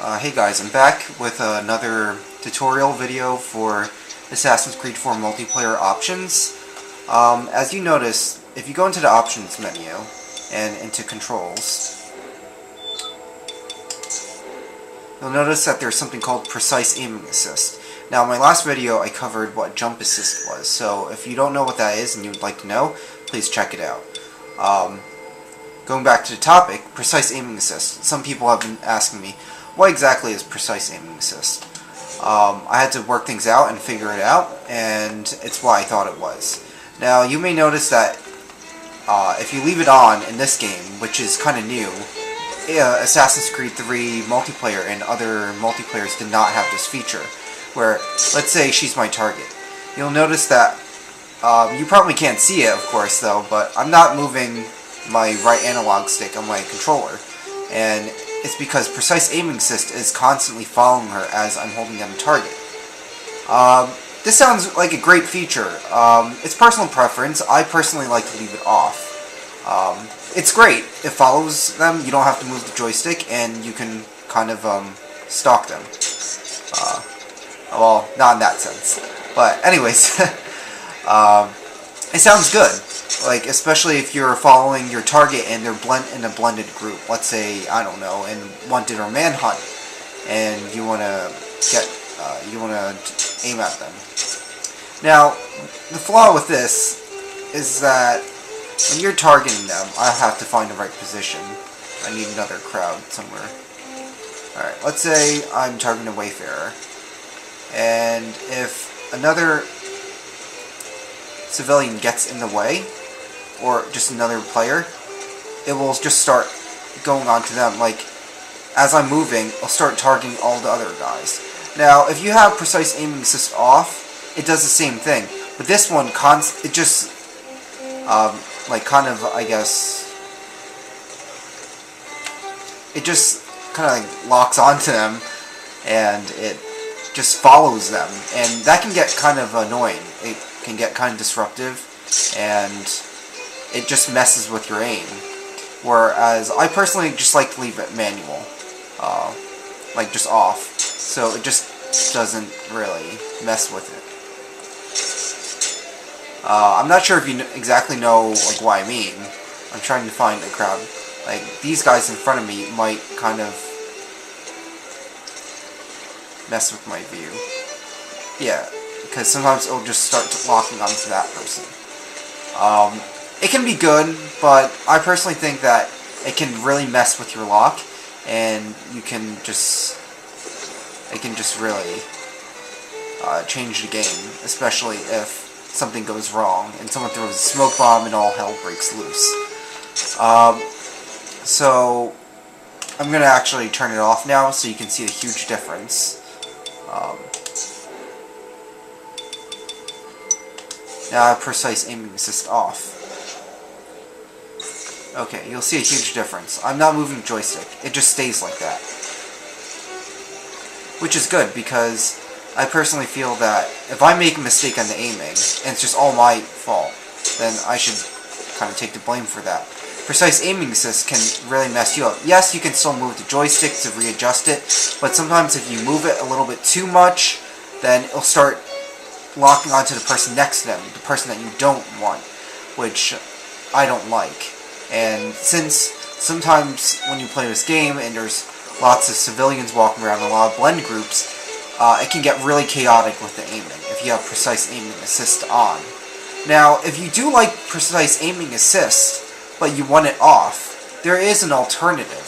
Hey guys, I'm back with another tutorial video for Assassin's Creed 4 multiplayer options. As you notice, if you go into the options menu and into controls, you'll notice that there's something called precise aiming assist. Now in my last video I covered what jump assist was, so if you don't know what that is and you'd like to know, please check it out. Going back to the topic, precise aiming assist. Some people have been asking me, what exactly is precise aiming assist? I had to work things out and figure it out, and it's what I thought it was. Now, you may notice that if you leave it on in this game, which is kind of new, Assassin's Creed 3 multiplayer and other multiplayers did not have this feature, where, let's say she's my target. You'll notice that, you probably can't see it, of course, though, but I'm not moving my right analog stick on my controller, and it's because precise aiming assist is constantly following her as I'm holding down the target. This sounds like a great feature. It's personal preference. I personally like to leave it off. It's great. It follows them. You don't have to move the joystick, and you can kind of stalk them. Well, not in that sense. But anyways, it sounds good. Like, especially if you're following your target and they're in a blended group. Let's say, I don't know, in Wanted or Manhunt, and you want to aim at them. Now, the flaw with this is that when you're targeting them, I have to find the right position. I need another crowd somewhere. Alright, let's say I'm targeting a Wayfarer, and if another civilian gets in the way, or just another player, it will just start going on to them. Like, as I'm moving, I'll start targeting all the other guys. Now, if you have precise aiming assist off, it does the same thing. But this one, it just, like, kind of, I guess, it just kind of like locks onto them, and it just follows them. And that can get kind of annoying. It can get kind of disruptive, and it just messes with your aim. Whereas I personally just like to leave it manual, like just off, so it just doesn't really mess with it. I'm not sure if you exactly know like what I mean. I'm trying to find a crowd. Like, these guys in front of me might kind of mess with my view. Yeah, because sometimes it'll just start locking onto that person. It can be good, but I personally think that it can really mess with your lock, and it can just really change the game, especially if something goes wrong and someone throws a smoke bomb and all hell breaks loose. So I'm going to actually turn it off now so you can see a huge difference. Now I have precise aiming assist off. Okay, you'll see a huge difference. I'm not moving the joystick. It just stays like that. Which is good, because I personally feel that if I make a mistake on the aiming, and it's just all my fault, then I should kind of take the blame for that. Precise aiming assist can really mess you up. Yes, you can still move the joystick to readjust it, but sometimes if you move it a little bit too much, then it'll start locking onto the person next to them, the person that you don't want, which I don't like. And since sometimes when you play this game and there's lots of civilians walking around, a lot of blend groups, it can get really chaotic with the aiming if you have precise aiming assist on. Now, if you do like precise aiming assist, but you want it off, there is an alternative.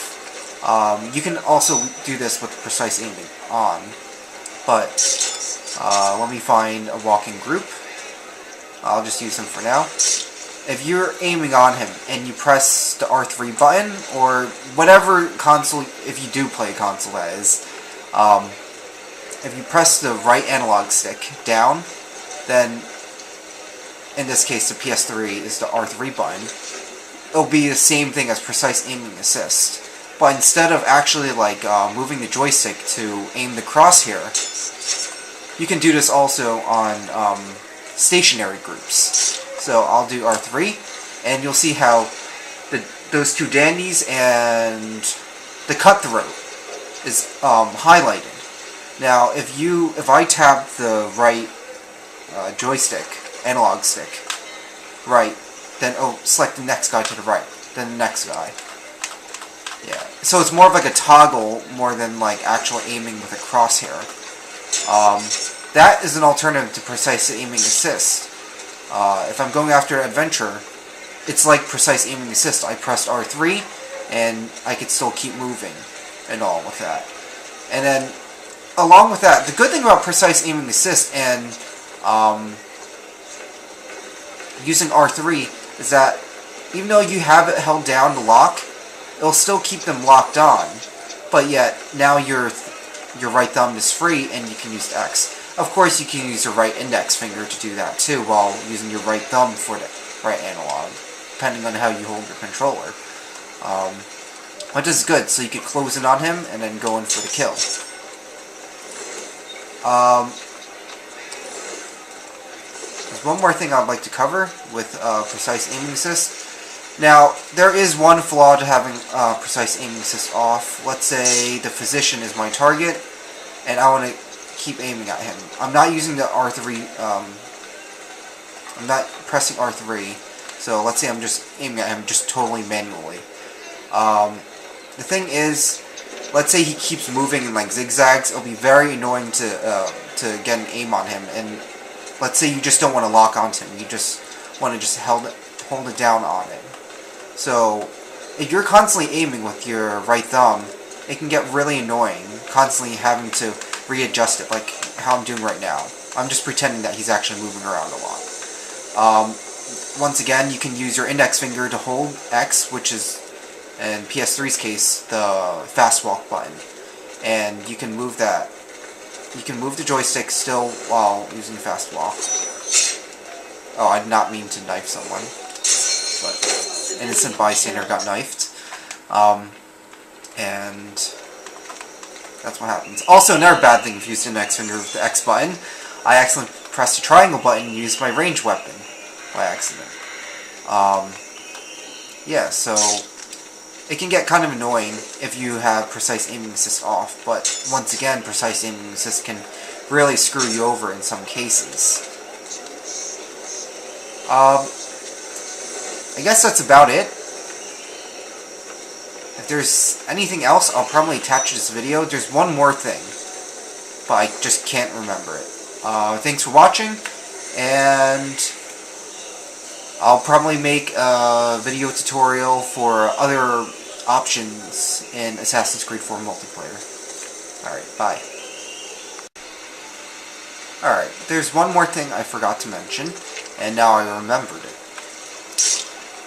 You can also do this with precise aiming on, but let me find a walking group. I'll just use them for now. If you're aiming on him and you press the R3 button, or whatever console, if you do play a console that is, if you press the right analog stick down, then in this case the PS3 is the R3 button, it'll be the same thing as precise aiming assist. But instead of actually like moving the joystick to aim the crosshair, you can do this also on stationary groups. So I'll do R3, and you'll see how those two dandies and the cutthroat is highlighted. Now, if I tap the right joystick, analog stick, right, then select the next guy to the right, then the next guy. Yeah, so it's more of like a toggle more than like actual aiming with a crosshair. That is an alternative to precise aiming assist. If I'm going after adventure, it's like precise aiming assist. I pressed R3 and I could still keep moving and all with that. And then along with that, the good thing about precise aiming assist and using R3 is that even though you have it held down to lock, it'll still keep them locked on, but yet now your right thumb is free and you can use X. Of course, you can use your right index finger to do that too, while using your right thumb for the right analog, depending on how you hold your controller. But this is good, so you could close in on him and then go in for the kill. There's one more thing I'd like to cover with precise aiming assist. Now, there is one flaw to having precise aiming assist off. Let's say the physician is my target, and I want to keep aiming at him. I'm not using the R3, I'm not pressing R3, so let's say I'm just aiming at him just totally manually. The thing is, let's say he keeps moving in like zigzags, it'll be very annoying to get an aim on him, and let's say you just don't want to lock onto him, you just want to just hold it down on it. So, if you're constantly aiming with your right thumb, it can get really annoying, constantly having to readjust it, like how I'm doing right now. I'm just pretending that he's actually moving around a lot. Once again, you can use your index finger to hold X, which is, in PS3's case, the fast walk button. And you can move that. You can move the joystick still while using fast walk. Oh, I did not mean to knife someone, but innocent bystander got knifed. And that's what happens. Also, another bad thing if you use the index finger with the X button, I accidentally pressed the triangle button and used my ranged weapon by accident. Yeah, so it can get kind of annoying if you have precise aiming assist off, but once again, precise aiming assist can really screw you over in some cases. I guess that's about it. If there's anything else, I'll probably attach to this video. There's one more thing, but I just can't remember it. Thanks for watching, and I'll probably make a video tutorial for other options in Assassin's Creed 4 multiplayer. Alright, bye. Alright, there's one more thing I forgot to mention, and now I remembered it.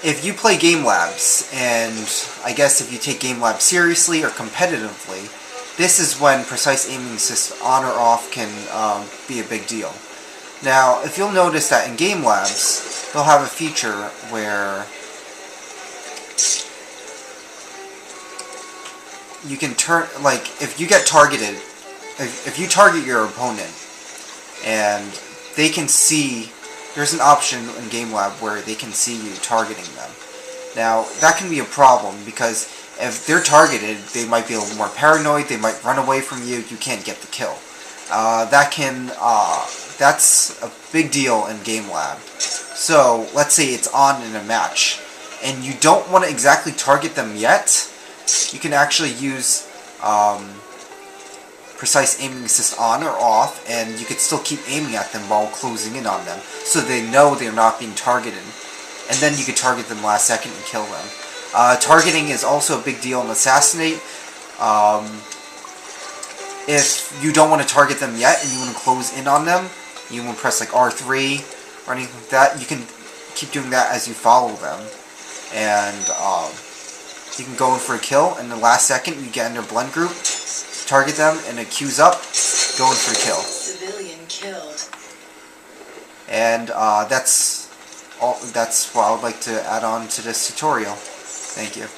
If you play Game Labs, and I guess if you take Game Labs seriously or competitively, this is when precise aiming assist on or off can be a big deal. Now, if you'll notice that in Game Labs, they'll have a feature where you can turn, like, if you get targeted, if you target your opponent, and they can see, there's an option in Game Lab where they can see you targeting them. Now, that can be a problem, because if they're targeted, they might be a little more paranoid, they might run away from you, you can't get the kill. That's a big deal in Game Lab. So, let's say it's on in a match, and you don't want to exactly target them yet, you can actually use precise aiming assist on or off, and you could still keep aiming at them while closing in on them, so they know they're not being targeted. And then you could target them last second and kill them. Targeting is also a big deal in Assassinate. If you don't want to target them yet, and you want to close in on them, you want to press like R3 or anything like that, you can keep doing that as you follow them. And you can go in for a kill, and the last second you get in their blend group, target them, and it queues up, go in for a kill. Civilian killed. And that's what I would like to add on to this tutorial. Thank you.